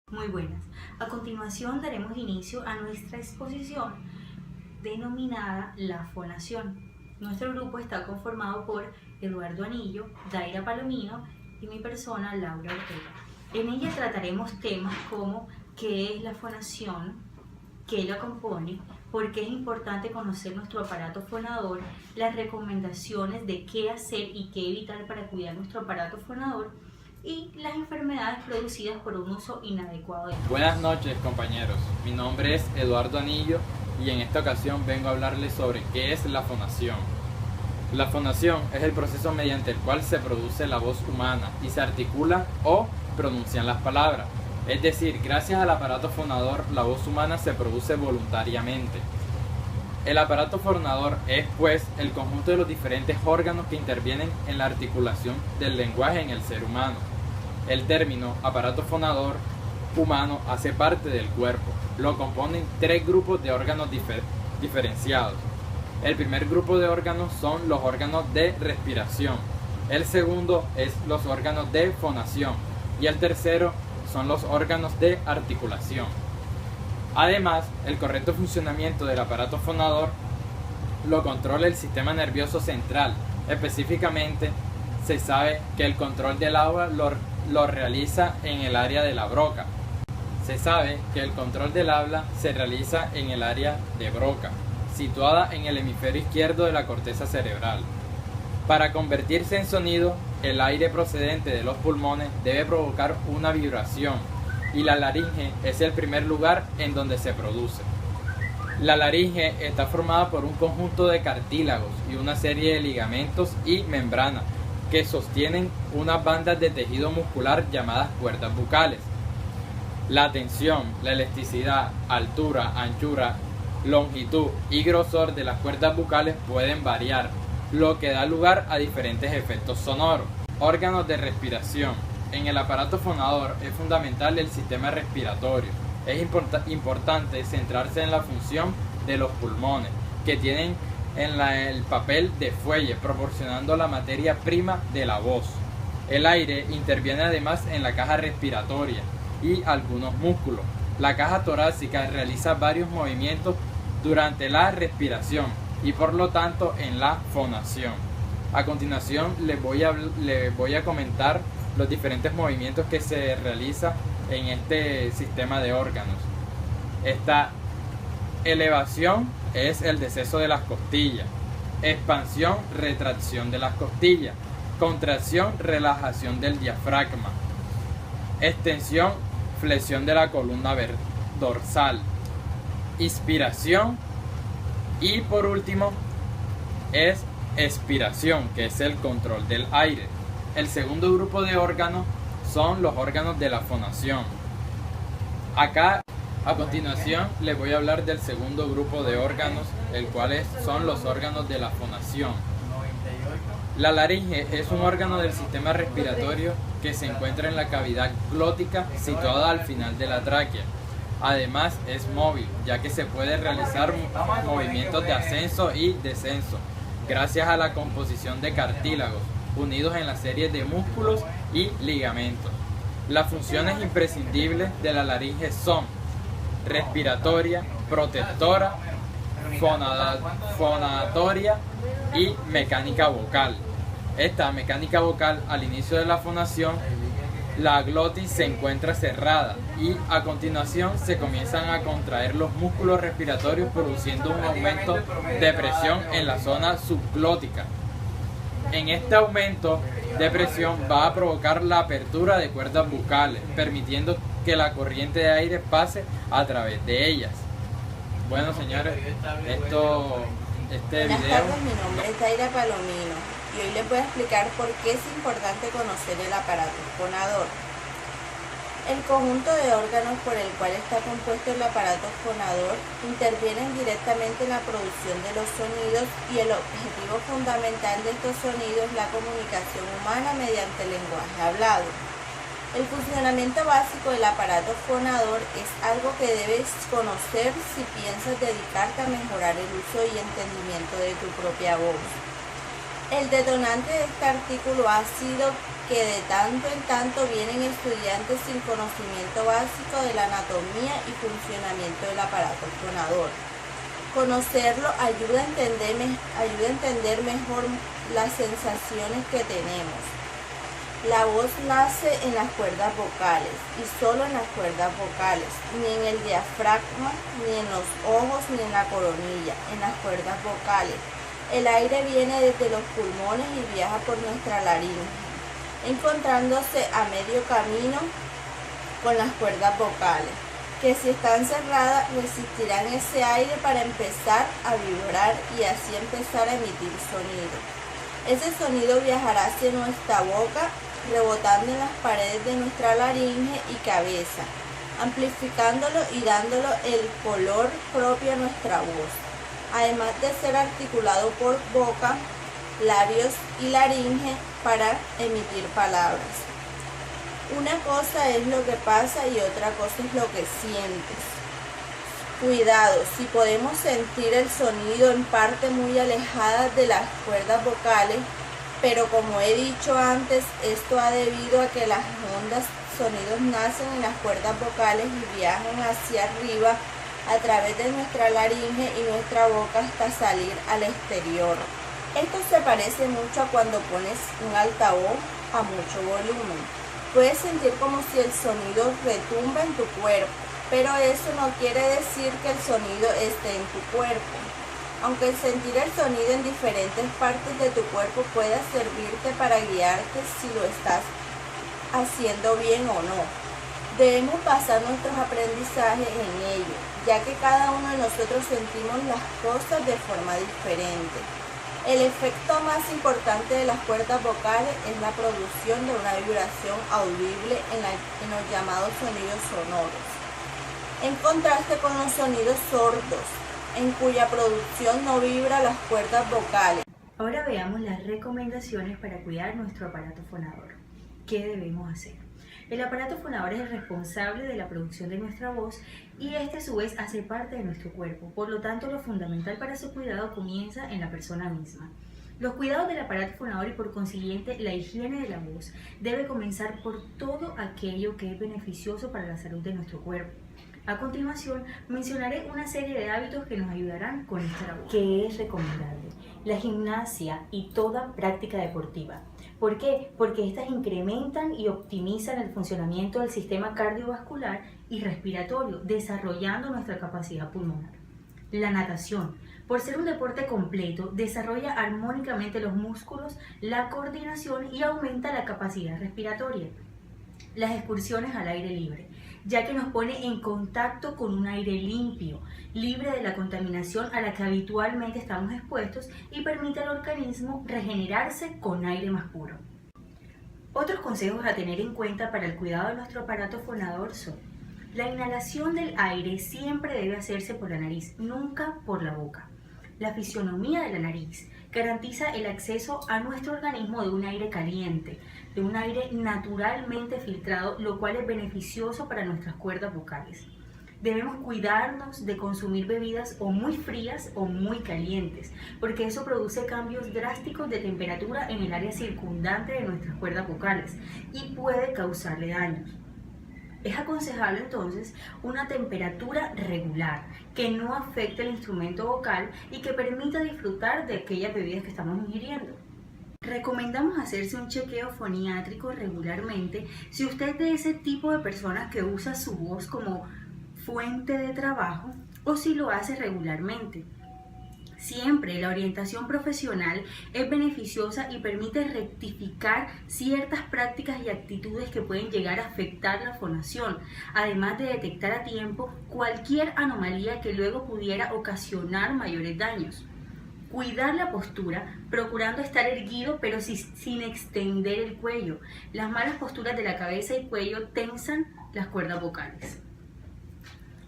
Muy buenas. A continuación daremos inicio a nuestra exposición denominada La Fonación. Nuestro grupo está conformado por Eduardo Anillo, Daira Palomino y mi persona, Laura Ortega. En ella trataremos temas como qué es la fonación, qué la compone, por qué es importante conocer nuestro aparato fonador, las recomendaciones de qué hacer y qué evitar para cuidar nuestro aparato fonador y las enfermedades producidas por un uso inadecuado de él. Buenas noches, compañeros. Mi nombre es Eduardo Anillo y en esta ocasión vengo a hablarles sobre qué es la fonación. La fonación es el proceso mediante el cual se produce la voz humana y se articula o pronuncian las palabras. Es decir, gracias al aparato fonador, la voz humana se produce voluntariamente. El aparato fonador es, pues, el conjunto de los diferentes órganos que intervienen en la articulación del lenguaje en el ser humano. El término aparato fonador humano hace parte del cuerpo. Lo componen tres grupos de órganos diferenciados. El primer grupo de órganos son los órganos de respiración. El segundo es los órganos de fonación. Y el tercero son los órganos de articulación. Además, el correcto funcionamiento del aparato fonador lo controla el sistema nervioso central. Específicamente, se sabe que el control del habla lo realiza en el área de la broca. Se sabe que el control del habla se realiza en el área de Broca, situada en el hemisferio izquierdo de la corteza cerebral. Para convertirse en sonido, el aire procedente de los pulmones debe provocar una vibración y la laringe es el primer lugar en donde se produce. La laringe está formada por un conjunto de cartílagos y una serie de ligamentos y membranas que sostienen unas bandas de tejido muscular llamadas cuerdas bucales. La tensión, la elasticidad, altura, anchura, longitud y grosor de las cuerdas bucales pueden variar, lo que da lugar a diferentes efectos sonoros. Órganos de respiración. En el aparato fonador es fundamental el sistema respiratorio. Es importante centrarse en la función de los pulmones, que tienen el papel de fuelle, proporcionando la materia prima de la voz. El aire interviene además en la caja respiratoria y algunos músculos. La caja torácica realiza varios movimientos durante la respiración y por lo tanto en la fonación. A continuación les voy a comentar los diferentes movimientos que se realizan en este sistema de órganos. Esta elevación es el deceso de las costillas, expansión, retracción de las costillas, contracción, relajación del diafragma, extensión, flexión de la columna dorsal, inspiración y por último es expiración, que es el control del aire. El segundo grupo de órganos son los órganos de la fonación. Acá a continuación les voy a hablar del segundo grupo de órganos, el cual son los órganos de la fonación. La laringe es un órgano del sistema respiratorio que se encuentra en la cavidad glótica situada al final de la tráquea. Además es móvil, ya que se puede realizar movimientos de ascenso y descenso, gracias a la composición de cartílagos, unidos en la serie de músculos y ligamentos. Las funciones imprescindibles de la laringe son respiratoria, protectora, fonatoria y mecánica vocal. Esta mecánica vocal, al inicio de la fonación, la glotis se encuentra cerrada y a continuación se comienzan a contraer los músculos respiratorios, produciendo un aumento de presión en la zona subglótica. En este aumento de presión va a provocar la apertura de cuerdas bucales, permitiendo que la corriente de aire pase a través de ellas. Bueno, señores, este Buenas video... tardes, mi nombre es Daira Palomino y hoy les voy a explicar por qué es importante conocer el aparato fonador. El conjunto de órganos por el cual está compuesto el aparato fonador intervienen directamente en la producción de los sonidos y el objetivo fundamental de estos sonidos es la comunicación humana mediante el lenguaje hablado. El funcionamiento básico del aparato fonador es algo que debes conocer si piensas dedicarte a mejorar el uso y entendimiento de tu propia voz. El detonante de este artículo ha sido que de tanto en tanto vienen estudiantes sin conocimiento básico de la anatomía y funcionamiento del aparato fonador. Conocerlo ayuda a entender mejor las sensaciones que tenemos. La voz nace en las cuerdas vocales y solo en las cuerdas vocales, ni en el diafragma, ni en los ojos, ni en la coronilla, en las cuerdas vocales. El aire viene desde los pulmones y viaja por nuestra laringe, encontrándose a medio camino con las cuerdas vocales, que si están cerradas resistirán ese aire para empezar a vibrar y así empezar a emitir sonido. Ese sonido viajará hacia nuestra boca, rebotando en las paredes de nuestra laringe y cabeza, amplificándolo y dándolo el color propio a nuestra voz. Además de ser articulado por boca, labios y laringe para emitir palabras. Una cosa es lo que pasa y otra cosa es lo que sientes. Cuidado, si podemos sentir el sonido en parte muy alejada de las cuerdas vocales, pero como he dicho antes, esto ha debido a que las ondas sonidos nacen en las cuerdas vocales y viajan hacia arriba a través de nuestra laringe y nuestra boca hasta salir al exterior. Esto se parece mucho a cuando pones un altavoz a mucho volumen. Puedes sentir como si el sonido retumba en tu cuerpo, pero eso no quiere decir que el sonido esté en tu cuerpo. Aunque el sentir el sonido en diferentes partes de tu cuerpo pueda servirte para guiarte si lo estás haciendo bien o no, debemos basar nuestros aprendizajes en ello, ya que cada uno de nosotros sentimos las cosas de forma diferente. El efecto más importante de las cuerdas vocales es la producción de una vibración audible en los llamados sonidos sonoros, en contraste con los sonidos sordos, en cuya producción no vibra las cuerdas vocales. Ahora veamos las recomendaciones para cuidar nuestro aparato fonador. ¿Qué debemos hacer? El aparato fonador es el responsable de la producción de nuestra voz y este a su vez hace parte de nuestro cuerpo. Por lo tanto, lo fundamental para su cuidado comienza en la persona misma. Los cuidados del aparato fonador y por consiguiente la higiene de la voz debe comenzar por todo aquello que es beneficioso para la salud de nuestro cuerpo. A continuación, mencionaré una serie de hábitos que nos ayudarán con nuestra voz. ¿Qué es recomendable? La gimnasia y toda práctica deportiva. ¿Por qué? Porque estas incrementan y optimizan el funcionamiento del sistema cardiovascular y respiratorio, desarrollando nuestra capacidad pulmonar. La natación, por ser un deporte completo, desarrolla armónicamente los músculos, la coordinación y aumenta la capacidad respiratoria. Las excursiones al aire libre, ya que nos pone en contacto con un aire limpio, libre de la contaminación a la que habitualmente estamos expuestos y permite al organismo regenerarse con aire más puro. Otros consejos a tener en cuenta para el cuidado de nuestro aparato fonador son: la inhalación del aire siempre debe hacerse por la nariz, nunca por la boca. La fisionomía de la nariz garantiza el acceso a nuestro organismo de un aire caliente, de un aire naturalmente filtrado, lo cual es beneficioso para nuestras cuerdas vocales. Debemos cuidarnos de consumir bebidas o muy frías o muy calientes, porque eso produce cambios drásticos de temperatura en el área circundante de nuestras cuerdas vocales y puede causarle daños. Es aconsejable entonces una temperatura regular, que no afecte el instrumento vocal y que permita disfrutar de aquellas bebidas que estamos ingiriendo. Recomendamos hacerse un chequeo foniátrico regularmente si usted es de ese tipo de personas que usa su voz como fuente de trabajo o si lo hace regularmente. Siempre la orientación profesional es beneficiosa y permite rectificar ciertas prácticas y actitudes que pueden llegar a afectar la fonación, además de detectar a tiempo cualquier anomalía que luego pudiera ocasionar mayores daños. Cuidar la postura, procurando estar erguido pero sin extender el cuello. Las malas posturas de la cabeza y cuello tensan las cuerdas vocales.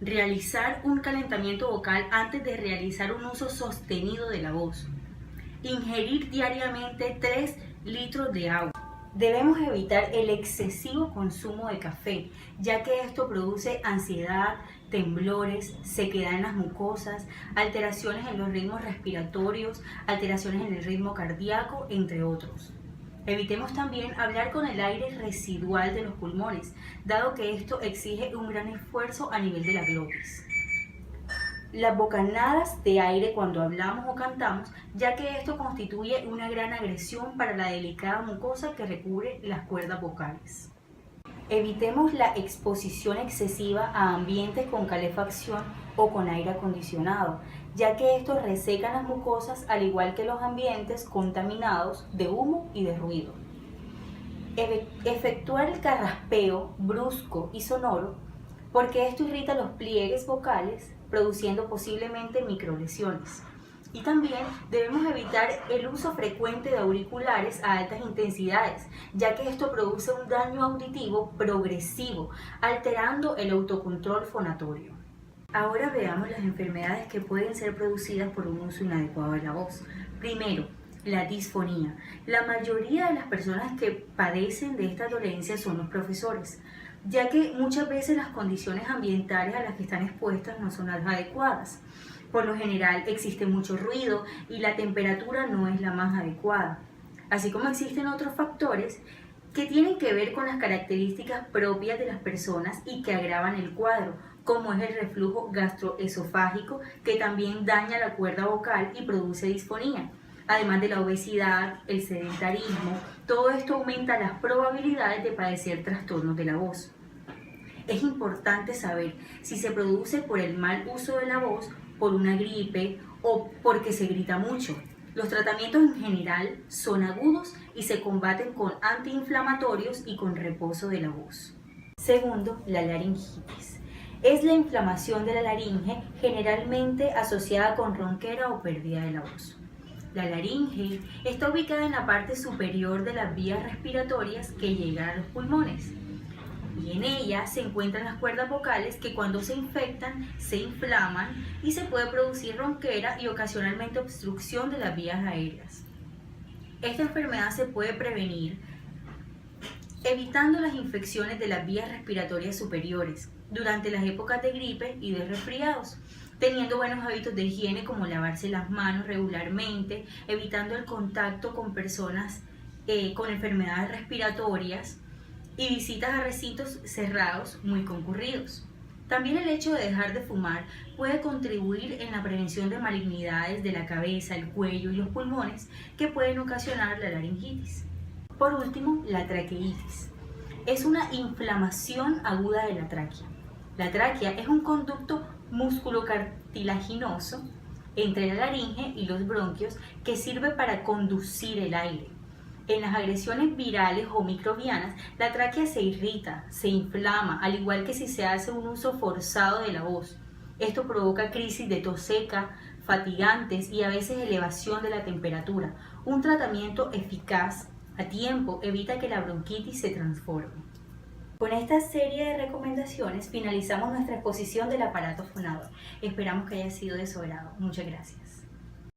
Realizar un calentamiento vocal antes de realizar un uso sostenido de la voz. Ingerir diariamente 3 litros de agua. Debemos evitar el excesivo consumo de café, ya que esto produce ansiedad, temblores, sequedad en las mucosas, alteraciones en los ritmos respiratorios, alteraciones en el ritmo cardíaco, entre otros. Evitemos también hablar con el aire residual de los pulmones, dado que esto exige un gran esfuerzo a nivel de la glotis. Las bocanadas de aire cuando hablamos o cantamos, ya que esto constituye una gran agresión para la delicada mucosa que recubre las cuerdas vocales. Evitemos la exposición excesiva a ambientes con calefacción o con aire acondicionado, ya que estos resecan las mucosas al igual que los ambientes contaminados de humo y de ruido. Efectuar el carraspeo brusco y sonoro, porque esto irrita los pliegues vocales, produciendo posiblemente microlesiones. Y también debemos evitar el uso frecuente de auriculares a altas intensidades, ya que esto produce un daño auditivo progresivo, alterando el autocontrol fonatorio. Ahora veamos las enfermedades que pueden ser producidas por un uso inadecuado de la voz. Primero, la disfonía. La mayoría de las personas que padecen de esta dolencia son los profesores, ya que muchas veces las condiciones ambientales a las que están expuestas no son las adecuadas. Por lo general existe mucho ruido y la temperatura no es la más adecuada, así como existen otros factores que tienen que ver con las características propias de las personas y que agravan el cuadro, como es el reflujo gastroesofágico, que también daña la cuerda vocal y produce disfonía. Además de la obesidad, el sedentarismo, todo esto aumenta las probabilidades de padecer trastornos de la voz. Es importante saber si se produce por el mal uso de la voz, por una gripe o porque se grita mucho. Los tratamientos en general son agudos y se combaten con antiinflamatorios y con reposo de la voz. Segundo, la laringitis. Es la inflamación de la laringe, generalmente asociada con ronquera o pérdida de la voz. La laringe está ubicada en la parte superior de las vías respiratorias que llegan a los pulmones. Y en ella se encuentran las cuerdas vocales que cuando se infectan se inflaman y se puede producir ronquera y ocasionalmente obstrucción de las vías aéreas. Esta enfermedad se puede prevenir evitando las infecciones de las vías respiratorias superiores durante las épocas de gripe y de resfriados, teniendo buenos hábitos de higiene como lavarse las manos regularmente, evitando el contacto con personas con enfermedades respiratorias y visitas a recintos cerrados muy concurridos. También el hecho de dejar de fumar puede contribuir en la prevención de malignidades de la cabeza, el cuello y los pulmones que pueden ocasionar la laringitis. Por último, la traqueitis. Es una inflamación aguda de la tráquea. La tráquea es un conducto músculo-cartilaginoso entre la laringe y los bronquios que sirve para conducir el aire. En las agresiones virales o microbianas, la tráquea se irrita, se inflama, al igual que si se hace un uso forzado de la voz. Esto provoca crisis de tos seca, fatigantes y a veces elevación de la temperatura. Un tratamiento eficaz a tiempo evita que la bronquitis se transforme. Con esta serie de recomendaciones finalizamos nuestra exposición del aparato fonador. Esperamos que haya sido de su agrado. Muchas gracias.